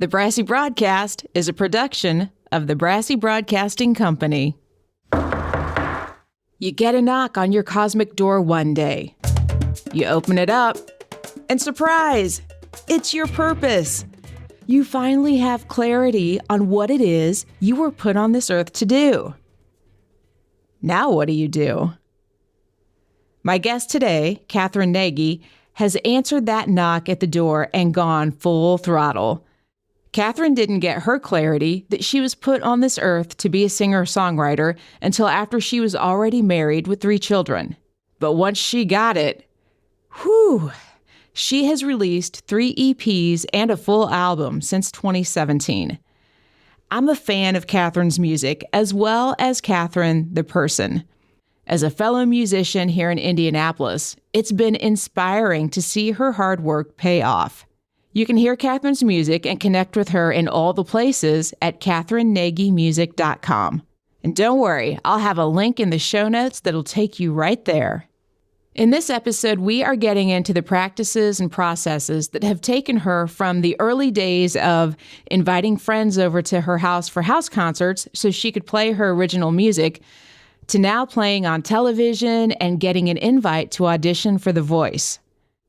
The Brassy Broadcast is a production of the Brassy Broadcasting Company. You get a knock on your cosmic door one day. You open it up, and surprise, it's your purpose. You finally have clarity on what it is you were put on this earth to do. Now what do? My guest today, Katherine Nagy, has answered that knock at the door and gone full throttle. Katherine didn't get her clarity that she was put on this earth to be a singer-songwriter until after she was already married with 3 children. But once she got it, she has released 3 EPs and a full album since 2017. I'm a fan of Katherine's music as well as Katherine the person. As a fellow musician here in Indianapolis, it's been inspiring to see her hard work pay off. You can hear Katherine's music and connect with her in all the places at KatherineNagyMusic.com. And don't worry, I'll have a link in the show notes that'll take you right there. In this episode, we are getting into the practices and processes that have taken her from the early days of inviting friends over to her house for house concerts so she could play her original music, to now playing on television and getting an invite to audition for The Voice.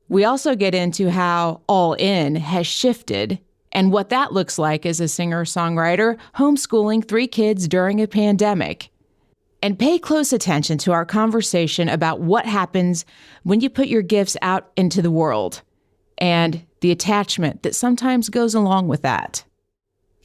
We also get into how All In has shifted and what that looks like as a singer-songwriter homeschooling 3 kids during a pandemic. And pay close attention to our conversation about what happens when you put your gifts out into the world and the attachment that sometimes goes along with that.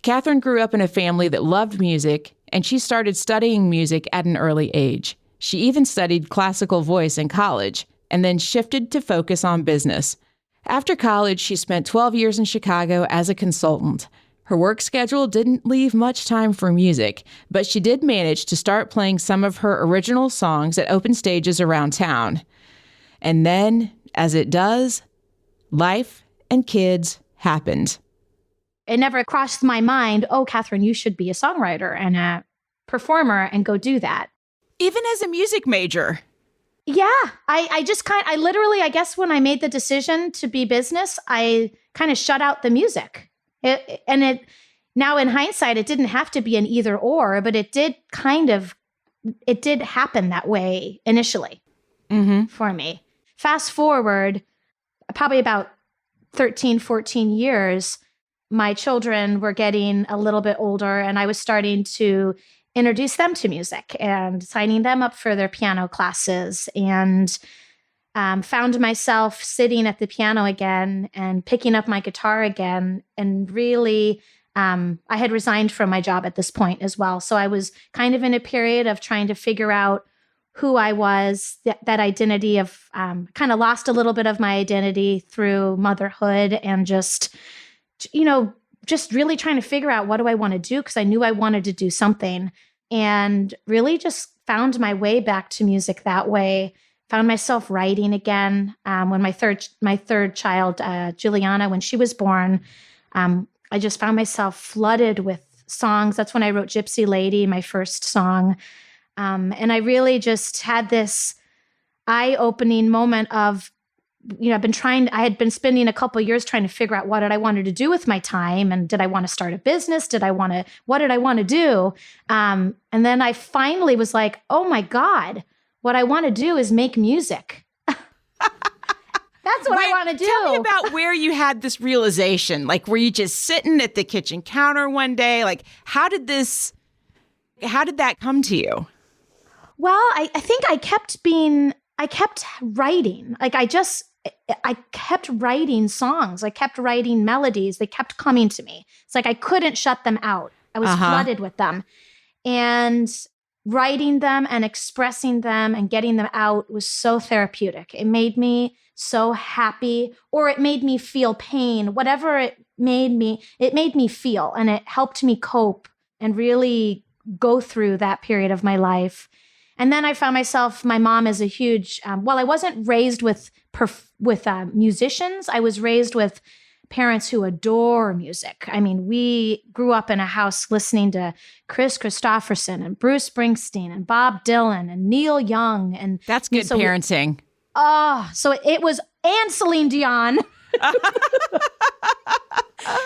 Katherine grew up in a family that loved music, and she started studying music at an early age. She even studied classical voice in college, and then shifted to focus on business. After college, she spent 12 years in Chicago as a consultant. Her work schedule didn't leave much time for music, but she did manage to start playing some of her original songs at open stages around town. And then, as it does, life and kids happened. It never crossed my mind, oh, Katherine, you should be a songwriter and a performer and go do that. Even as a music major. Yeah, I literally, I guess when I made the decision to be business, I kind of shut out the music. Now in hindsight, it didn't have to be an either or, but it did happen that way initially for me. Fast forward, probably about 13, 14 years, my children were getting a little bit older and I was starting to introduce them to music and signing them up for their piano classes, and found myself sitting at the piano again and picking up my guitar again. And really, I had resigned from my job at this point as well. So I was kind of in a period of trying to figure out who I was, that identity of kind of lost a little bit of my identity through motherhood and just really trying to figure out what do I want to do, because I knew I wanted to do something, and really just found my way back to music that way. Found myself writing again. When my third child, Juliana, when she was born, I just found myself flooded with songs. That's when I wrote Gypsy Lady, my first song. And I really just had this eye-opening moment of, I had been spending a couple of years trying to figure out what did I wanted to do with my time, and did I want to start a business? What did I want to do? And then I finally was like, oh my God, what I want to do is make music. That's what I want to do. Tell me about where you had this realization. Like, were you just sitting at the kitchen counter one day? Like, how did that come to you? Well, I think I kept writing. Like I kept writing songs. I kept writing melodies. They kept coming to me. It's like I couldn't shut them out. I was flooded with them. And writing them and expressing them and getting them out was so therapeutic. It made me so happy, or it made me feel pain. Whatever it made me feel, and it helped me cope and really go through that period of my life. And then I found myself, my mom is a huge, I wasn't raised with musicians. I was raised with parents who adore music. I mean, we grew up in a house listening to Chris Christopherson and Bruce Springsteen and Bob Dylan and Neil Young. And that's good parenting. So it was, and Celine Dion.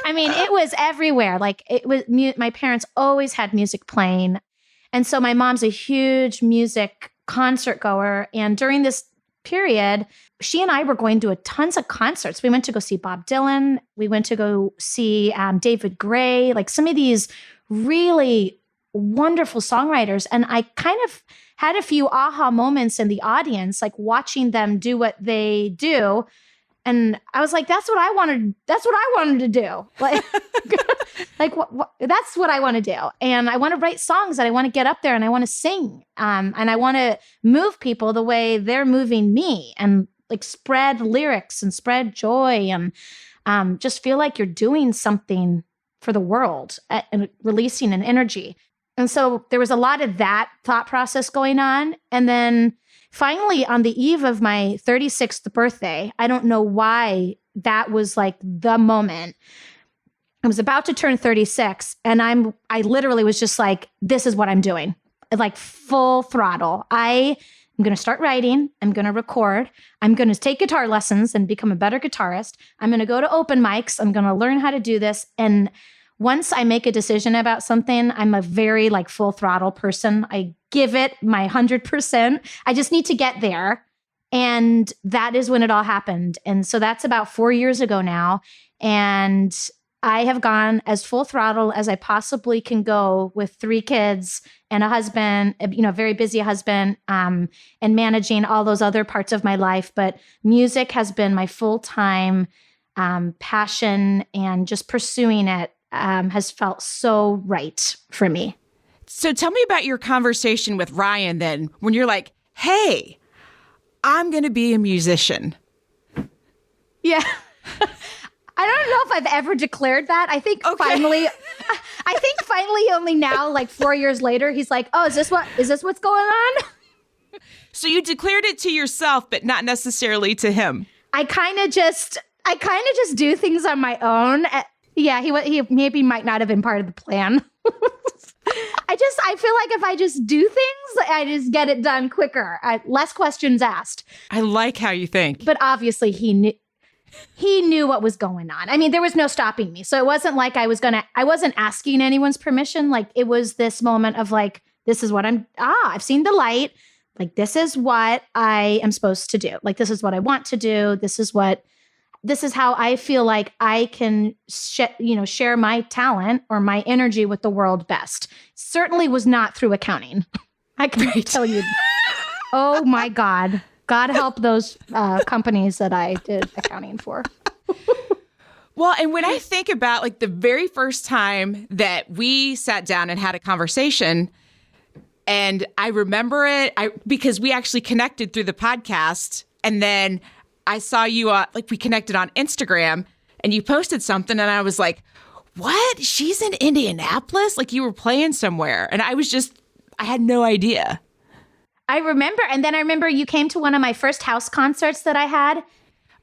I mean, it was everywhere. Like it was, my parents always had music playing. And so my mom's a huge music concert goer. And during this period, she and I were going to tons of concerts. We went to go see Bob Dylan. We went to go see David Gray, like some of these really wonderful songwriters. And I kind of had a few aha moments in the audience, like watching them do what they do. And I was like, that's what I wanted to do. Like, that's what I want to do. And I want to write songs and I want to get up there and I want to sing. And I want to move people the way they're moving me and like spread lyrics and spread joy and just feel like you're doing something for the world and releasing an energy. And so there was a lot of that thought process going on. And then finally, on the eve of my 36th birthday, I don't know why that was like the moment. I was about to turn 36 and I literally was just like, this is what I'm doing. Like full throttle. I'm going to start writing. I'm going to record. I'm going to take guitar lessons and become a better guitarist. I'm going to go to open mics. I'm going to learn how to do this. And once I make a decision about something, I'm a very like full throttle person. I give it my 100%. I just need to get there. And that is when it all happened. And so that's about 4 years ago now. And I have gone as full throttle as I possibly can go with 3 kids and a husband, a very busy husband, and managing all those other parts of my life. But music has been my full-time passion, and just pursuing it has felt so right for me. So tell me about your conversation with Ryan then, when you're like, hey, I'm going to be a musician. Yeah. I don't know if I've ever declared that. I think finally only now, like 4 years later, he's like, oh, is this what's going on? So you declared it to yourself, but not necessarily to him. I kind of just do things on my own. Yeah, he maybe might not have been part of the plan. I feel like if I just do things, I just get it done quicker. Less questions asked. I like how you think. But obviously he knew what was going on. I mean, there was no stopping me. So it wasn't like I wasn't asking anyone's permission. Like it was this moment of like, this is what I've seen the light. Like, this is what I am supposed to do. Like, this is what I want to do. This is how I feel like I can share my talent or my energy with the world best. Certainly was not through accounting. I can tell you. Oh my God. God help those companies that I did accounting for. Well, and when I think about like the very first time that we sat down and had a conversation, and I remember it because we actually connected through the podcast, and then I saw you, we connected on Instagram, and you posted something, and I was like, what? She's in Indianapolis? Like, you were playing somewhere. And I had no idea. I remember. And then I remember you came to one of my first house concerts that I had.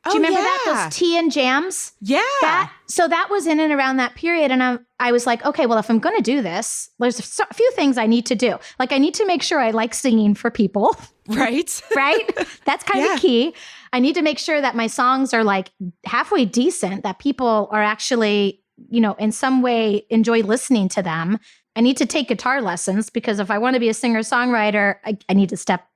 Do you remember that? Those tea and jams? Yeah. So that was in and around that period. And I was like, okay, well, if I'm going to do this, there's a few things I need to do. Like, I need to make sure I like singing for people. Right. Right? That's kind of key. I need to make sure that my songs are like halfway decent, that people are actually, in some way enjoy listening to them. I need to take guitar lessons because if I want to be a singer-songwriter, I need to step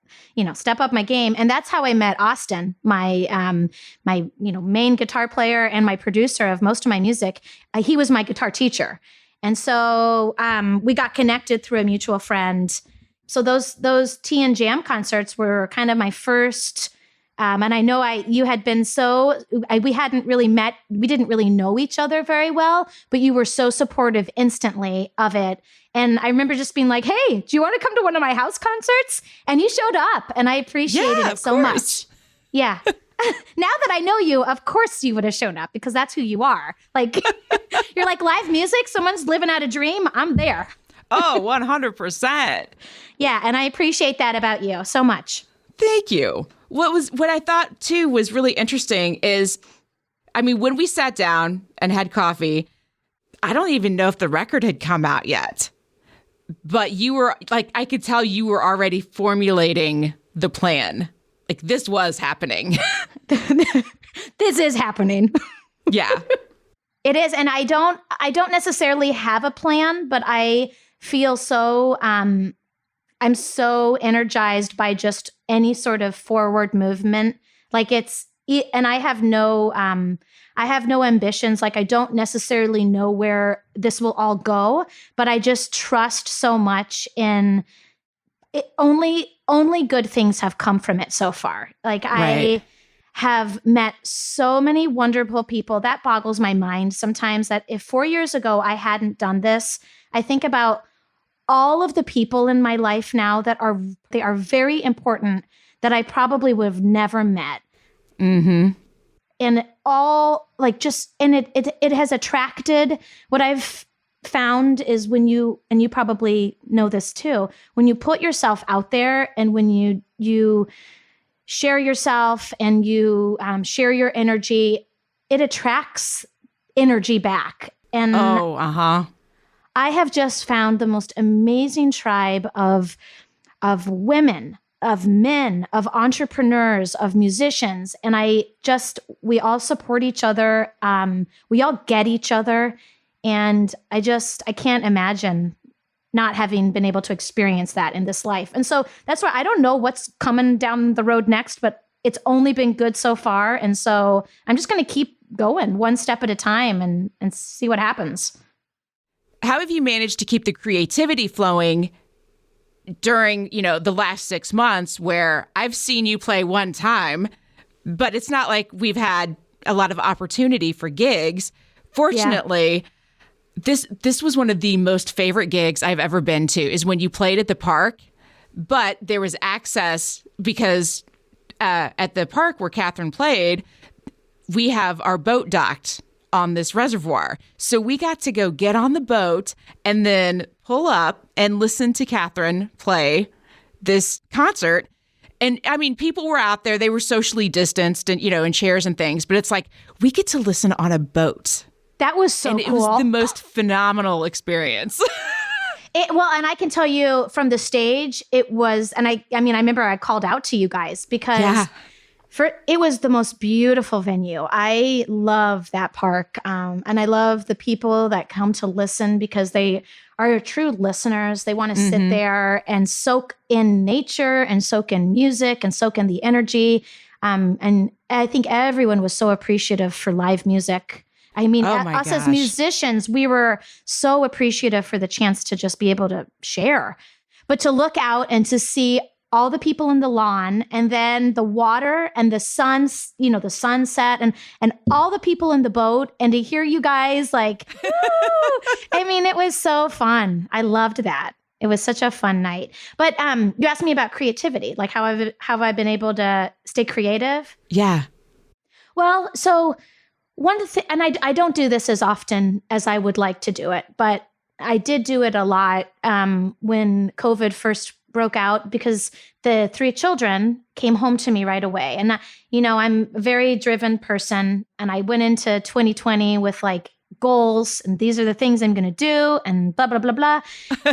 up my game. And that's how I met Austin, my main guitar player and my producer of most of my music. He was my guitar teacher. And so we got connected through a mutual friend. So those tea and jam concerts were kind of my first. And I know you had been we hadn't really met, we didn't really know each other very well, but you were so supportive instantly of it. And I remember just being like, hey, do you want to come to one of my house concerts? And you showed up and I appreciated it so much. Yeah. Now that I know you, of course you would have shown up because that's who you are. Like, you're like live music. Someone's living out a dream. I'm there. Oh, 100%. Yeah. And I appreciate that about you so much. Thank you. What I thought too was really interesting is, when we sat down and had coffee, I don't even know if the record had come out yet, but you were like, I could tell you were already formulating the plan. Like, this was happening. This is happening. Yeah. It is. And I don't necessarily have a plan, but I feel so, I'm so energized by just any sort of forward movement. Like and I have no ambitions. Like I don't necessarily know where this will all go, but I just trust so much in it. Only good things have come from it so far. Like Right. I have met so many wonderful people. That boggles my mind sometimes that if 4 years ago I hadn't done this, I think about all of the people in my life now that are very important that I probably would have never met. Mm-hmm. And all like just, and it has attracted what I've found is when you, and you probably know this too, when you put yourself out there and when you share yourself and you share your energy, it attracts energy back. And I have just found the most amazing tribe of women, of men, of entrepreneurs, of musicians. And we all support each other. We all get each other. And I can't imagine not having been able to experience that in this life. And so that's why I don't know what's coming down the road next, but it's only been good so far. And so I'm just going to keep going one step at a time and see what happens. How have you managed to keep the creativity flowing during, the last 6 months where I've seen you play one time, but it's not like we've had a lot of opportunity for gigs. Fortunately, this was one of the most favorite gigs I've ever been to is when you played at the park, but there was access because at the park where Katherine played, we have our boat docked on this reservoir. So we got to go get on the boat and then pull up and listen to Katherine play this concert. And I mean, people were out there, they were socially distanced and, in chairs and things, but it's like, we get to listen on a boat. That was so cool. It was the most phenomenal experience. Well, and I can tell you from the stage, it was, and I remember I called out to you guys because it was the most beautiful venue. I love that park. And I love the people that come to listen because they are true listeners. They want to sit there and soak in nature and soak in music and soak in the energy. And I think everyone was so appreciative for live music. I mean, us as musicians, we were so appreciative for the chance to just be able to share. But to look out and to see all the people in the lawn and then the water and the sun, the sunset and all the people in the boat and to hear you guys like, I mean, it was so fun. I loved that. It was such a fun night. But you asked me about creativity, like how have I been able to stay creative? Yeah. Well, so one thing, and I don't do this as often as I would like to do it, but I did do it a lot when COVID first broke out because the 3 children came home to me right away. And, I'm a very driven person. And I went into 2020 with like goals and these are the things I'm going to do and blah, blah, blah, blah,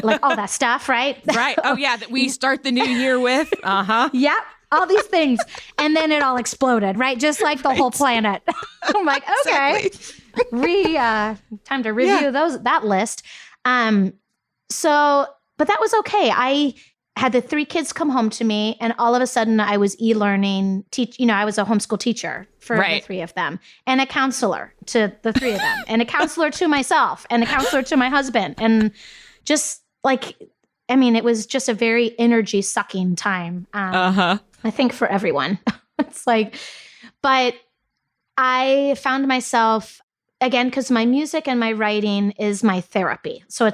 like all that stuff, right? Right. Oh, yeah. That we start the new year with. Yep. All these things. And then it all exploded, right? Just like the whole planet. I'm like, okay, exactly. Time to review that list. But that was okay. I had the 3 kids come home to me and all of a sudden I was e-learning, I was a homeschool teacher for the 3 of them and a counselor to the 3 of them and a counselor to myself and a counselor to my husband. And just like, it was just a very energy sucking time. I think for everyone, it's like, but I found myself again, because my music and my writing is my therapy. So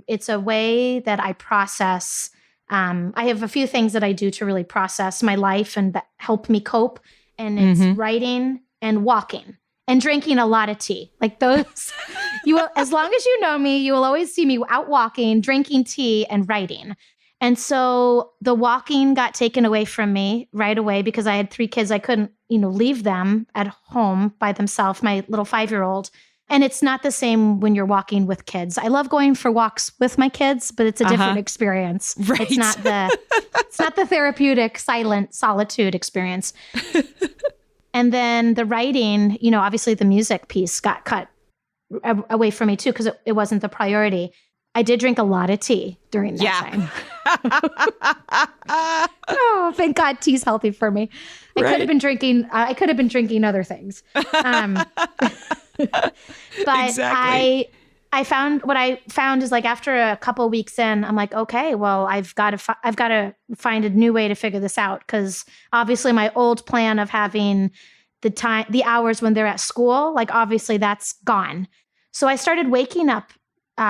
it's a way that I process. I have a few things that I do to really process my life and that help me cope. And it's writing and walking and drinking a lot of tea. Like those, as long as you know me, you will always see me out walking, drinking tea and writing. And so the walking got taken away from me right away because I had 3 kids. I couldn't, leave them at home by themselves, my little 5-year-old. And it's not the same when you're walking with kids. I love going for walks with my kids, but it's a different experience. Right. It's not the therapeutic, silent solitude experience. And then the writing, obviously the music piece got cut away from me too, because it wasn't the priority. I did drink a lot of tea during that time. Oh, thank God tea's healthy for me. I could have been drinking other things. But exactly. I found is like after a couple weeks in, I'm like, okay, well, I've got to find a new way to figure this out. Cause obviously my old plan of having the hours when they're at school, like obviously that's gone. So I started waking up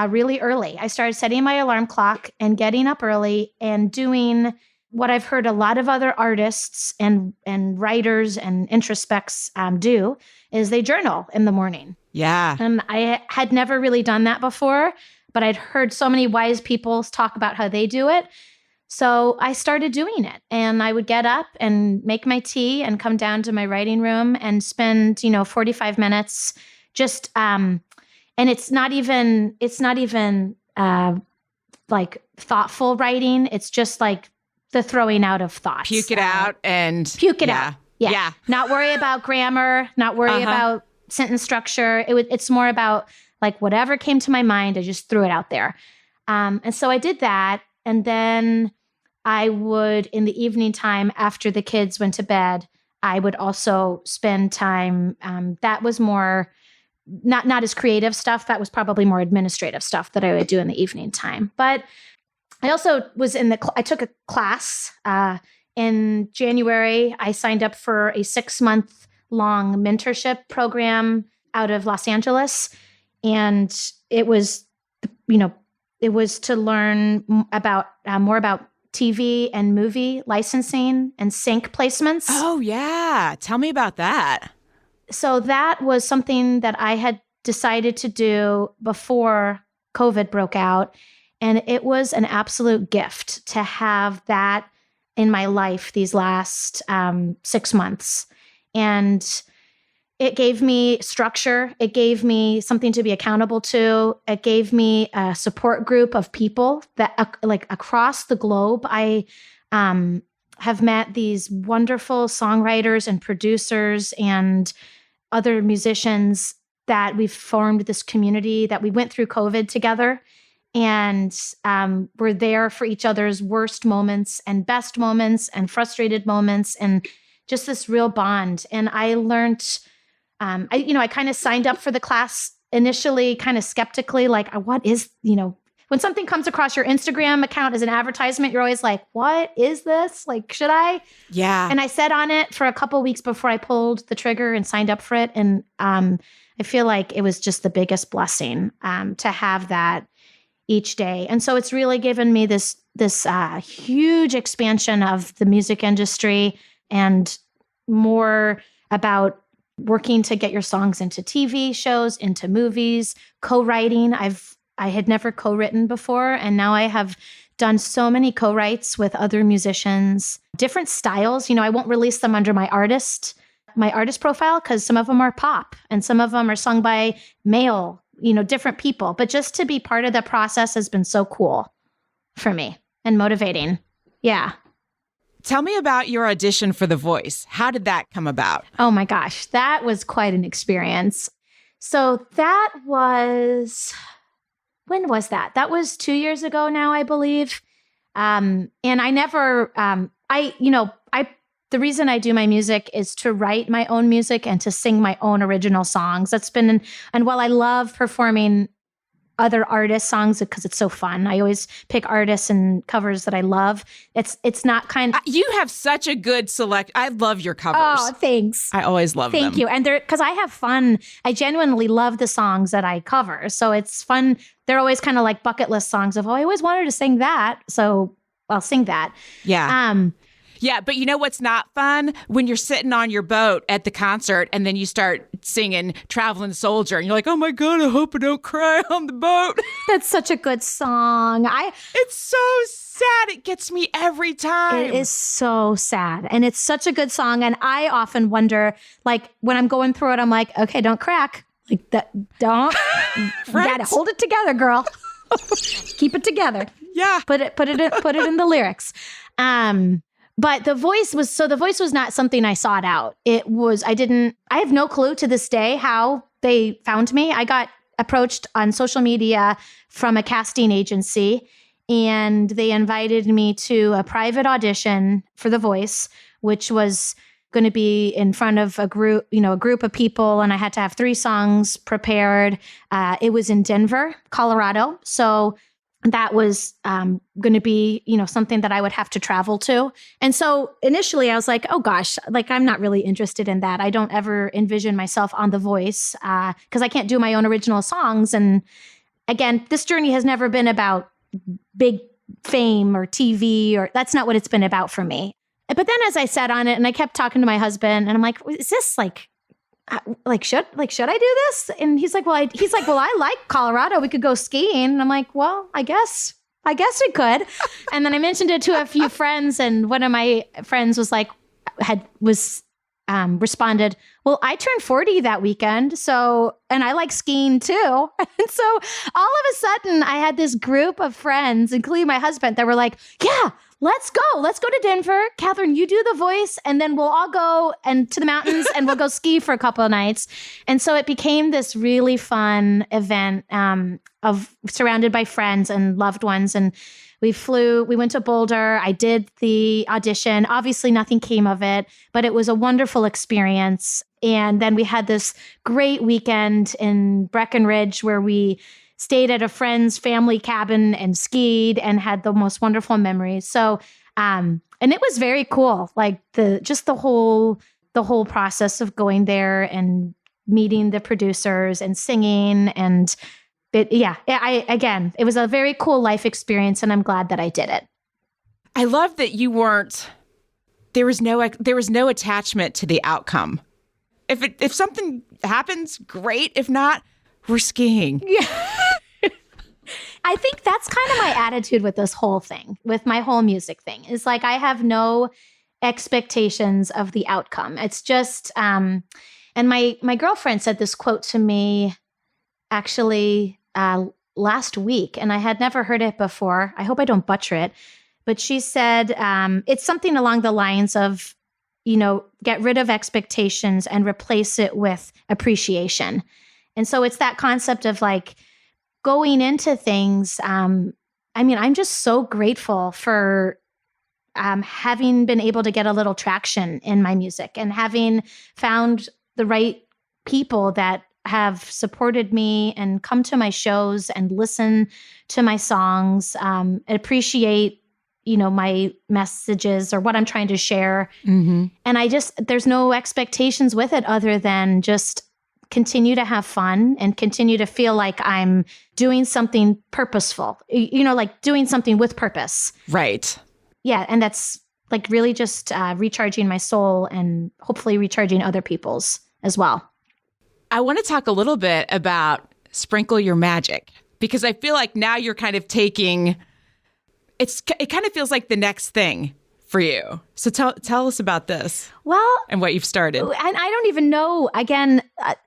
really early. I started setting my alarm clock and getting up early and doing what I've heard a lot of other artists and writers and introspects do is they journal in the morning. Yeah. And I had never really done that before, but I'd heard so many wise people talk about how they do it. So I started doing it, and I would get up and make my tea and come down to my writing room and spend, 45 minutes just, and it's not even like thoughtful writing. It's just like the throwing out of thoughts. Puke it out. Yeah. Not worry about grammar, not worry about sentence structure. It's more about like whatever came to my mind, I just threw it out there. And so I did that. And then I would, in the evening time after the kids went to bed, I would also spend time. That was more not as creative stuff. That was probably more administrative stuff that I would do in the evening time. But I also was I took a class in January. I signed up for a 6-month-long mentorship program out of Los Angeles. And it was, it was to learn about more about TV and movie licensing and sync placements. Oh, yeah. Tell me about that. So that was something that I had decided to do before COVID broke out. And it was an absolute gift to have that in my life these last 6 months. And it gave me structure. It gave me something to be accountable to. It gave me a support group of people that like across the globe. I have met these wonderful songwriters and producers and other musicians that we've formed this community that we went through COVID together. And we're there for each other's worst moments and best moments and frustrated moments and just this real bond. And I learned, I kind of signed up for the class initially kind of skeptically, like, what is, when something comes across your Instagram account as an advertisement, you're always like, what is this? Like, should I? Yeah. And I sat on it for a couple of weeks before I pulled the trigger and signed up for it. And I feel like it was just the biggest blessing to have that each day. And so it's really given me this huge expansion of the music industry and more about working to get your songs into TV shows, into movies, co-writing. I had never co-written before, and now I have done so many co-writes with other musicians, different styles. I won't release them under my artist profile because some of them are pop and some of them are sung by male, different people. But just to be part of the process has been so cool for me and motivating. Yeah. Tell me about your audition for The Voice. How did that come about? Oh my gosh, that was quite an experience. So that was, when was that? That was 2 years ago now, I believe. And I never, the reason I do my music is to write my own music and to sing my own original songs. That's been, and while I love performing other artists' songs because it's so fun, I always pick artists and covers that I love. It's not kind of... You have such a good select. I love your covers. Oh, thanks. I always love them. Thank you. And because I have fun. I genuinely love the songs that I cover. So it's fun. They're always kind of like bucket list songs of, I always wanted to sing that. So I'll sing that. Yeah. Yeah, but you know what's not fun? When you're sitting on your boat at the concert and then you start singing Traveling Soldier and you're like, oh my God, I hope I don't cry on the boat. That's such a good song. It's so sad. It gets me every time. It is so sad. And it's such a good song. And I often wonder, like, when I'm going through it, I'm like, okay, don't crack. Like, don't. You gotta hold it together, girl. Keep it together. Yeah. Put it in the lyrics. But the voice was not something I sought out. I have no clue to this day how they found me. I got approached on social media from a casting agency, and they invited me to a private audition for The Voice, which was going to be in front of a group of people, and I had to have 3 songs prepared. It was in Denver, Colorado. So that was going to be, something that I would have to travel to. And so initially I was like, oh gosh, like I'm not really interested in that. I don't ever envision myself on The Voice because I can't do my own original songs. And again, this journey has never been about big fame or TV, or that's not what it's been about for me. But then as I sat on it and I kept talking to my husband and I'm like, is this should I do this? And he's like, well, I like Colorado. We could go skiing. And I'm like, well, I guess we could. And then I mentioned it to a few friends, and one of my friends responded, well, I turned 40 that weekend. So, and I like skiing too. And so all of a sudden I had this group of friends, including my husband, that were like, yeah, let's go to Denver. Katherine, you do The Voice, and then we'll all go to the mountains and we'll go ski for a couple of nights. And so it became this really fun event of surrounded by friends and loved ones. And we went to Boulder. I did the audition. Obviously nothing came of it, but it was a wonderful experience. And then we had this great weekend in Breckenridge where we stayed at a friend's family cabin and skied and had the most wonderful memories. So, and it was very cool. Like the whole process of going there and meeting the producers and singing, and it was a very cool life experience, and I'm glad that I did it. I love that there was no attachment to the outcome. If something happens, great. If not, we're skiing. Yeah. I think that's kind of my attitude with this whole thing, with my whole music thing. Is like I have no expectations of the outcome. It's just, and my girlfriend said this quote to me actually last week, and I had never heard it before. I hope I don't butcher it, but she said it's something along the lines of, get rid of expectations and replace it with appreciation. And so it's that concept of like going into things. I'm just so grateful for having been able to get a little traction in my music and having found the right people that have supported me and come to my shows and listen to my songs, appreciate, my messages or what I'm trying to share. Mm-hmm. And there's no expectations with it other than just continue to have fun and continue to feel like I'm doing something purposeful, like doing something with purpose. Right. Yeah. And that's like really just recharging my soul and hopefully recharging other people's as well. I want to talk a little bit about Sprinkle Your Magic, because I feel like now you're kind of taking, it kind of feels like the next thing for you. So tell us about this. Well, and what you've started. And I don't even know. Again,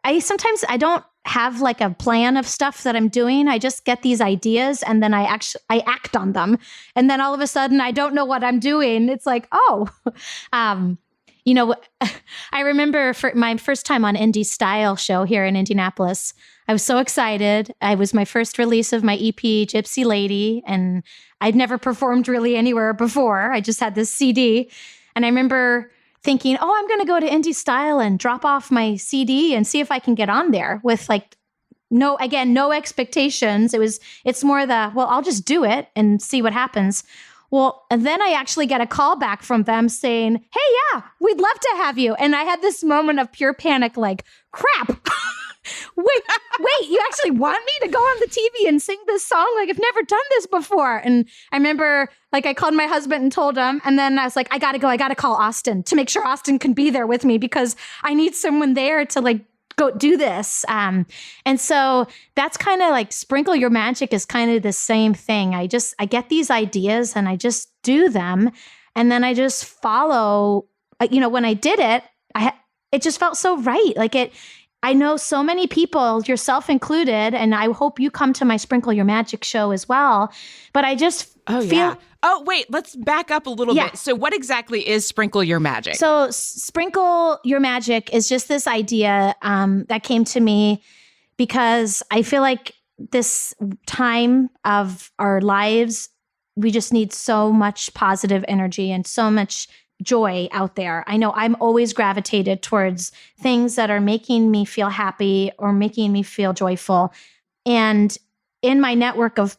I sometimes don't have like a plan of stuff that I'm doing. I just get these ideas and then I act on them. And then all of a sudden I don't know what I'm doing. It's like, I remember for my first time on Indie Style show here in Indianapolis, I was so excited. It was my first release of my EP, Gypsy Lady, and I'd never performed really anywhere before. I just had this CD. And I remember thinking, I'm going to go to Indie Style and drop off my CD and see if I can get on there with like, no expectations. It's more I'll just do it and see what happens. Well, and then I actually get a call back from them saying, hey, yeah, we'd love to have you. And I had this moment of pure panic, like, crap. Wait, you actually want me to go on the TV and sing this song? Like, I've never done this before. And I remember, like, I called my husband and told him, and then I was like, I got to call Austin to make sure Austin can be there with me because I need someone there to, like, go do this. And so that's kind of like Sprinkle Your Magic is kind of the same thing. I get these ideas and I just do them. And then I just follow, when I did it, it just felt so right. Like I know so many people, yourself included, and I hope you come to my Sprinkle Your Magic show as well. But I just feel... Yeah. Oh, wait, let's back up a little bit. So what exactly is Sprinkle Your Magic? So Sprinkle Your Magic is just this idea that came to me because I feel like this time of our lives, we just need so much positive energy and so much joy out there. I know I'm always gravitated towards things that are making me feel happy or making me feel joyful. And in my network of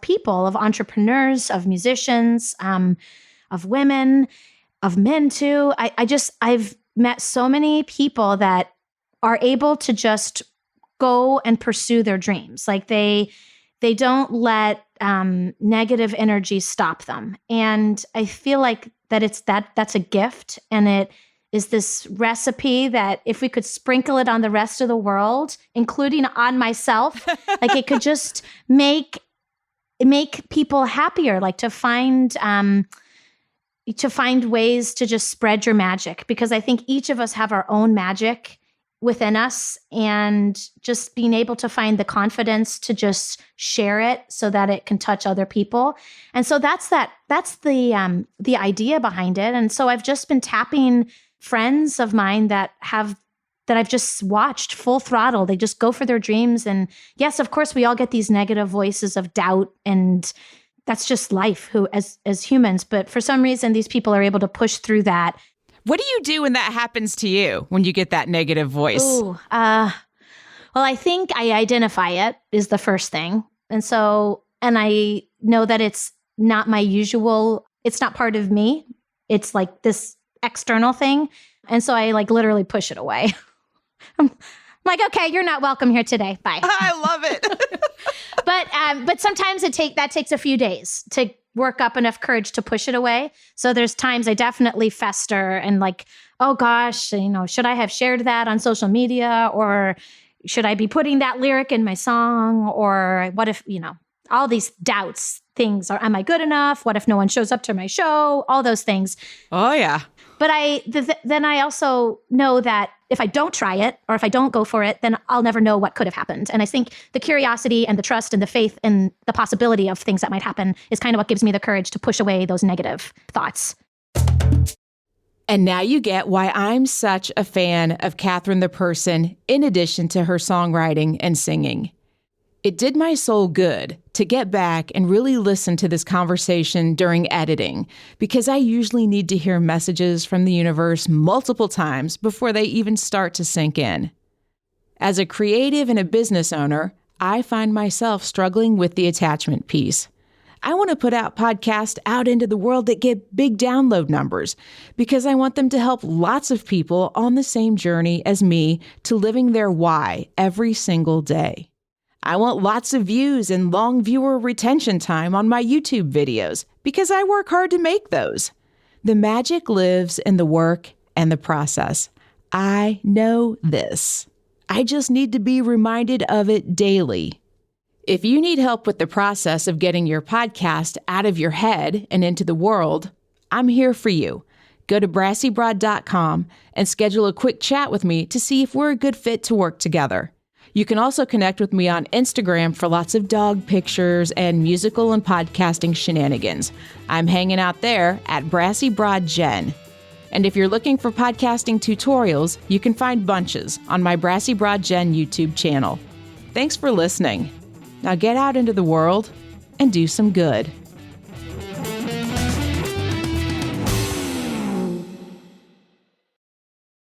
people, of entrepreneurs, of musicians, of women, of men too, I've met so many people that are able to just go and pursue their dreams. Like they don't let negative energy stop them. And I feel like that's a gift, and it is this recipe that if we could sprinkle it on the rest of the world, including on myself, like it could just make people happier, like to find ways to just spread your magic, because I think each of us have our own magic within us, and just being able to find the confidence to just share it so that it can touch other people. And so that's the idea behind it. And so I've just been tapping friends of mine that I've just watched full throttle. They just go for their dreams. And yes, of course, we all get these negative voices of doubt, and that's just life as humans. But for some reason, these people are able to push through that. What do you do when that happens to you, when you get that negative voice? Well, I think I identify it is the first thing. And I know that it's not my usual, it's not part of me. It's like this external thing. And so I like literally push it away. I'm like, okay, you're not welcome here today. Bye. I love it. But sometimes that takes a few days to work up enough courage to push it away. So there's times I definitely fester and like, oh gosh, should I have shared that on social media, or should I be putting that lyric in my song? Or what if, all these doubts, things are, am I good enough? What if no one shows up to my show? All those things. Oh yeah. But then I also know that if I don't try it, or if I don't go for it, then I'll never know what could have happened. And I think the curiosity and the trust and the faith and the possibility of things that might happen is kind of what gives me the courage to push away those negative thoughts. And now you get why I'm such a fan of Katherine the person, in addition to her songwriting and singing. It did my soul good to get back and really listen to this conversation during editing, because I usually need to hear messages from the universe multiple times before they even start to sink in. As a creative and a business owner, I find myself struggling with the attachment piece. I want to put out podcasts out into the world that get big download numbers, because I want them to help lots of people on the same journey as me to living their why every single day. I want lots of views and long viewer retention time on my YouTube videos, because I work hard to make those. The magic lives in the work and the process. I know this. I just need to be reminded of it daily. If you need help with the process of getting your podcast out of your head and into the world, I'm here for you. Go to brassybroad.com and schedule a quick chat with me to see if we're a good fit to work together. You can also connect with me on Instagram for lots of dog pictures and musical and podcasting shenanigans. I'm hanging out there at Brassy Broad Jen. And if you're looking for podcasting tutorials, you can find bunches on my Brassy Broad Jen YouTube channel. Thanks for listening. Now get out into the world and do some good.